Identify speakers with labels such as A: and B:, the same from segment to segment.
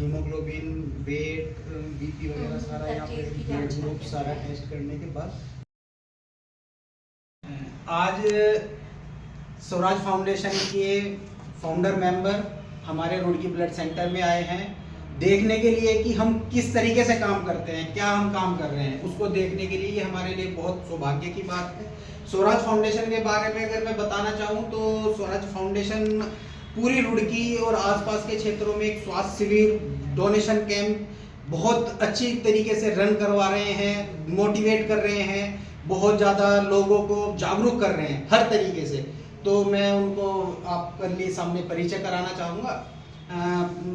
A: Haemoglobin, wait, BP वगैरह सारा यहाँ पे ब्लड ग्रुप सारा टेस्ट करने के बाद आज स्वराज फाउंडेशन के फाउंडर मेंबर हमारे रुड़की ब्लड सेंटर में आए हैं देखने के लिए कि हम किस तरीके से काम करते हैं, क्या हम काम कर रहे हैं, उसको देखने के लिए ये हमारे लिए बहुत सौभाग्य की बात है। स्वराज फाउंडेशन के बारे में अगर मैं बताना चाहूँ तो स्वराज फाउंडेशन पूरी रुड़की और आसपास के क्षेत्रों में एक स्वास्थ्य शिविर, डोनेशन कैंप बहुत अच्छी तरीके से रन करवा रहे हैं, मोटिवेट कर रहे हैं, बहुत ज़्यादा लोगों को जागरूक कर रहे हैं हर तरीके से। तो मैं उनको आपके लिए सामने परिचय कराना चाहूँगा।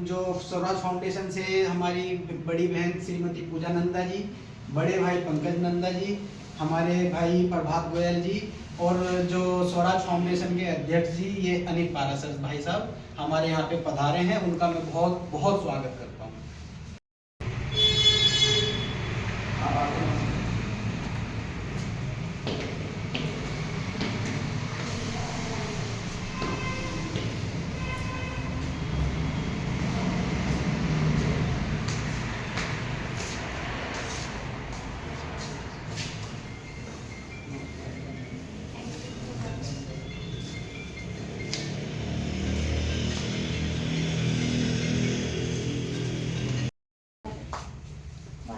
A: जो स्वराज फाउंडेशन से हमारी बड़ी बहन श्रीमती पूजा नंदा जी, बड़े भाई पंकज नंदा जी, हमारे भाई प्रभात गोयल जी और जो स्वराज फाउंडेशन के अध्यक्ष जी ये अनिल पारासर भाई साहब हमारे यहाँ पे पधारे हैं, उनका मैं बहुत बहुत स्वागत करता हूँ।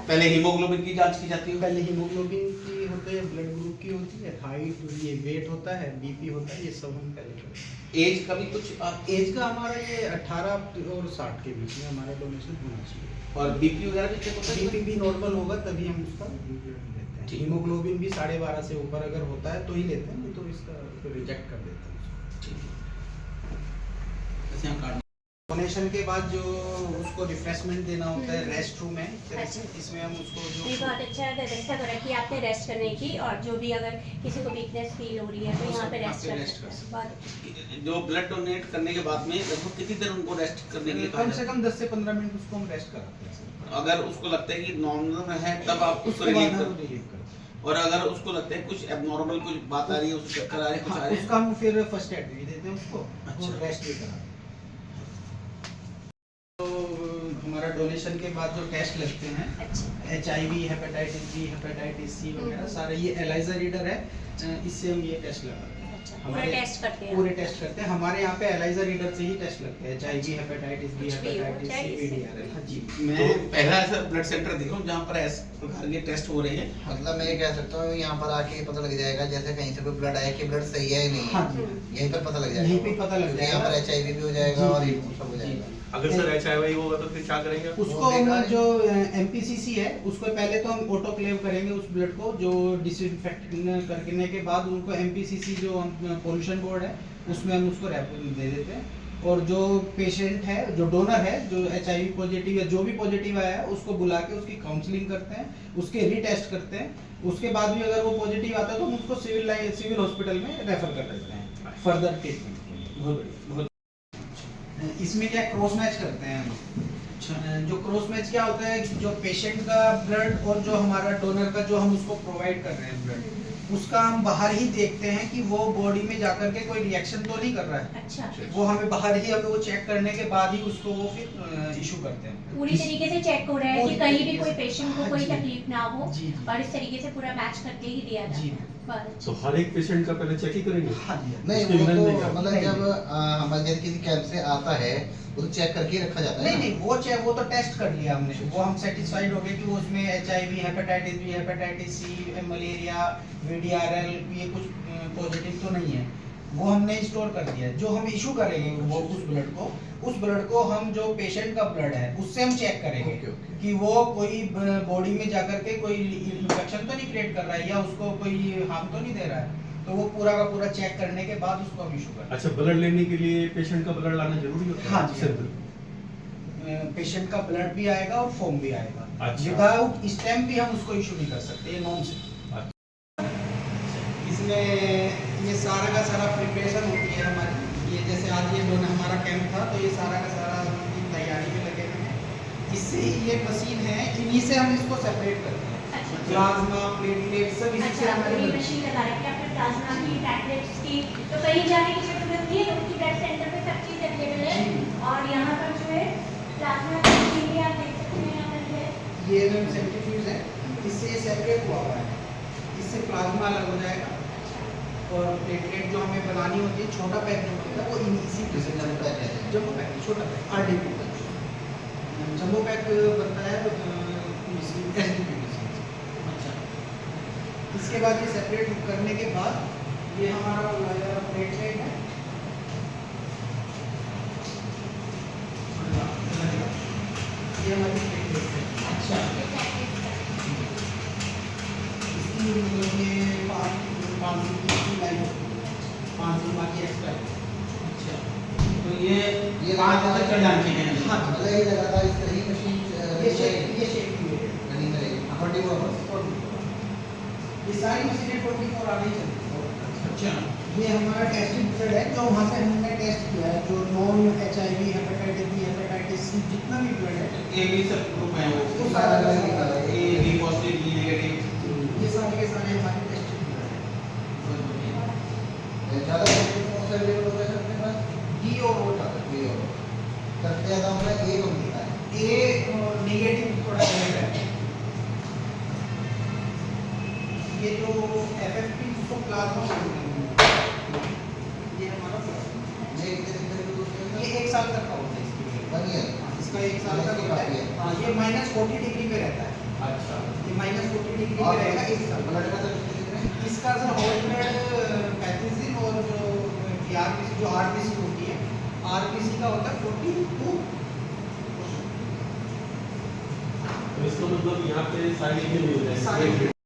B: पहले हीमोग्लोबिन की जांच की जाती है।
A: पहले हीमोग्लोबिन की होती है, ब्लड ग्रुप की होती है, हाइट, ये वेट होता है, बीपी होता है, ये सब हम पहले करते हैं।
B: एज का भी कुछ
A: एज का हमारा ये 18 और 60 के बीच में हमारा डोनेशन होना चाहिए।
B: और बीपी वगैरह भी चेक होता है।
A: बीपी भी नॉर्मल होगा तभी हम उसका लेते हैं। हीमोग्लोबिन भी 12.5 से ऊपर अगर होता है तो ही लेते हैं, नहीं तो इसका फिर रिजेक्ट कर देते हैं।
B: ठीक है। ऐसे यहाँ कार्ड
A: डोनेशन के बाद जो उसको रिफ्रेशमेंट देना होता है, रेस्ट रूम है,
C: अच्छा।
A: इसमें हम उसको
C: ये
A: जो
C: बहुत अच्छा व्यवस्था करा कि आपने रेस्ट करने की, और जो भी अगर किसी को वीकनेस फील हो रही है तो यहाँ पे रेस्ट कर सकते हैं। बहुत
B: जो ब्लड डोनेट करने के बाद में लगभग कितनी देर उनको रेस्ट करने के लिए कहा
A: कम से
B: जाता
A: कम 10 से 15 मिनट उसको हम रेस्ट कराते हैं।
B: है? अगर उसको लगता है कि नॉर्मल है तब आप उसको
A: उसके बाद
B: रिलीव
A: हम
B: कर,
A: रिलीव करते हैं।
B: और अगर उसको लगता है कुछ एबनॉर्मल कुछ बात आ रही है, उसको चक्कर आ रहे हैं, कुछ आ रहे हैं,
A: उसका हम फिर फर्स्ट एड भी देते हैं उसको,
B: अच्छा।
A: और रेस्ट भी कराते हैं। तो हमारा डोनेशन के बाद जो टेस्ट लगते हैं,
C: अच्छा।
A: HIV, hepatitis B, hepatitis C वगैरह सारे, ये एलाइजा रीडर है, इससे हम ये टेस्ट लगाते हैं।
C: अच्छा, पूरे टेस्ट करते हैं।
A: पूरे टेस्ट करते हैं। हमारे यहाँ पे एलाइजा रीडर से ही टेस्ट लगते हैं, HIV, हेपेटाइटिस बी,
C: कुछ भी हो,
A: हेपेटाइटिस
C: चाहे
A: सी,
C: इससे।
A: VDRL। हाँ जी।
B: तो पहला ऐसा ब्लड सेंटर देखा हूँ जहाँ पर इस प्रकार के टेस्ट हो रहे हैं।
D: मतलब मैं ये कह सकता हूँ यहाँ पर आके पता लग जाएगा, जैसे कहीं से कोई ब्लड आया कि ब्लड सही है या नहीं
A: हाँ
D: है,
A: जी।
D: यहीं पर पता लग जाएगा।
A: यहीं पे पता लग
D: क्योंकि यहाँ पर
A: जाएगा।
D: HIV भी हो जाएगा
A: जी,
D: और
A: जी,
D: ये सब हो
A: जी।
D: जाएगा।
E: अगर सर HIV होगा तो फिर क्या करेंगे?
A: उसको
D: वो
A: हम
D: देखा है।
A: जो MPCC है उसको पहले तो हम ऑटोक्लेव करेंगे उस ब्लड को, जो डिसइंफेक्ट करने के बाद उनको MPCC जो पोल्यूशन बोर्ड है उसमें हम उसको रेफर दे देते हैं। और जो पेशेंट है, जो डोनर है, जो HIV पॉजिटिव या जो भी पॉजिटिव आया है उसको बुला के उसकी काउंसलिंग करते हैं, उसके रीटेस्ट करते हैं। उसके बाद भी अगर वो पॉजिटिव आता है तो हम उसको सिविल हॉस्पिटल में रेफर कर देते हैं फर्दर ट्रीटमेंट के लिए।
B: बहुत बढ़िया।
A: इसमें क्या क्रॉस मैच करते हैं हम। जो क्रॉस मैच क्या होता है, जो पेशेंट का ब्लड और जो हमारा डोनर का जो हम उसको प्रोवाइड कर रहे हैं ब्लड, उसका हम बाहर ही देखते हैं कि वो बॉडी में जाकर के कोई रिएक्शन तो नहीं कर रहा है।
C: अच्छा,
A: वो हमें बाहर ही, हमें वो चेक करने के बाद ही उसको वो फिर इशू करते हैं।
C: पूरी तरीके से चेक हो रहा है कि
A: पूरी
C: कहीं भी
A: तरीके
C: कोई
A: से।
C: पेशेंट को
A: हाँ
C: कोई
A: जी।
C: तकलीफ ना हो,
A: जी, जी।
C: और इस तरीके से पूरा मैच करके ही दिया जाता
A: जी।
C: है। बहुत अच्छा।
E: तो हर एक पेशेंट का पहले चेक ही करेंगे?
A: हाँ जी।
D: नहीं
E: उसके
D: वो
E: बिना
D: तो
E: नहीं करते।
D: मतलब
A: नहीं,
D: जब हमारे जैसे किसी कैंप से आता है वो तो चेक करके ही रखा जाता है
A: नहीं
D: ना?
A: नहीं, वो तो टेस्ट कर लिया हमने, वो हम सेटिस्फाइड हो गए कि वो उसमें HIV, hepatitis B, hepatitis C, malaria, VDRL ये कुछ पॉजिटिव तो नहीं है। वो हमने स्टोर कर दिया। जो हम इशू करेंगे वो उस ब्लड को हम जो पेशेंट का ब्लड है उससे हम चेक करेंगे
D: ओके, ओके।
A: कि वो कोई बॉडी में जाकर के कोई इन्फेक्शन तो नहीं क्रिएट कर रहा है या उसको कोई हार्म तो नहीं दे रहा है। तो वो पूरा का पूरा चेक करने के बाद उसको हम इशू करते हैं।
E: अच्छा, ब्लड लेने के लिए पेशेंट का ब्लड लाना जरूरी होता है?
A: हाँ जी।
E: सिर्फ
A: पेशेंट का ब्लड भी आएगा और फॉर्म भी आएगा।
E: अच्छा।
A: विदाउट स्टैम्प भी हम उसको इशू नहीं कर सकते, ये नॉन से। इसमें ये सारा का सारा प्रिपरेशन होती है हमारी। ये जैसे आज ये हमारा कैंप था तो ये सारा का सारा उनकी तैयारी में लगे हुए हैं। इससे ये मशीन है, इन्हीं से हम इसको सेपरेट करते हैं।
C: अच्छा।
A: प्लाज्मा, प्लेटलेट सब इसी से
C: अच्छा, तो
A: हमारे
C: ये मशीन लगा रखी है आपने प्लाज्मा की, टैबलेट्स की, तो कहीं जाने की जरूरत नहीं है, उनकी ब्लड सेंटर पे सब चीज़ अवेलेबल है।
A: जी।
C: और यहाँ पर जो है प्लाज्मा की
A: ये सेंट्रीफ्यूज है, इससे ये सेपरेट हुआ हुआ है, इससे प्लाज्मा अलग हो जाएगा और प्लेटलेट जो हमें बनानी होती है, छोटा पैक जो होता है वो इसी
D: जिसे जब पैक है
A: जम्बो पैक, छोटा पैक RDP जम्बो पैक बनता है SDP। अच्छा, इसके बाद ये सेपरेट करने के बाद ये हमारा प्लेटलेट है, ये हमारी प्लेटलेट है। अच्छा, इसकी मतलब ये 5 की लाइन होती है, 5 की बाकी एक्स्ट्रा। अच्छा,
B: तो ये 5 तक चढ़ जानी चाहिए।
A: हाँ,
D: मतलब ये लगातार इस तरह की मशीन
A: ये शेप की है।
D: रनिंग करेगी 44
A: ये सारी मशीनें 24 आगे चलती है।
B: अच्छा,
A: ये हमारा टेस्टिंग पीरियड है जो वहाँ से हमने टेस्ट किया है, जो non HIV, hepatitis B, hepatitis C जितना भी ब्लड है,
B: ये भी सब ग्रुप है वो
D: सारा अलग निकाला है।
B: A B positive B negative.
A: ये सारे के सारे हमारे टेस्टिंग पीरियड है।
D: ज़्यादा कौन सा अवेलेबल होता है अपने पास
A: डी और O ज़्यादा,
D: ये और सबसे ज़्यादा हमारा ए कौन होता है
A: A नेगेटिव थोड़ा रेयर है। ये जो FFP उसको प्लाज्मा बोलते हैं, ये हमारा प्लाज्मा।
D: ये कितने दिन तक यूज़ करेंगे
A: ये 1 साल तक का होता है इसके लिए।
D: 1 ईयर
A: इसका 1 साल तक होता है। हाँ, ये -40 डिग्री पे रहता है।
B: अच्छा,
A: ये -40 डिग्री पे रहेगा 1 साल।
D: ब्लड का कितने दिन में
A: इसका सर होल ब्लड 35 दिन और जो RBC जो RBC होती है, RBC का होता है 42।
E: तो इसका मतलब यहाँ पे साइड में नहीं हो
A: साइड
E: जाएगा।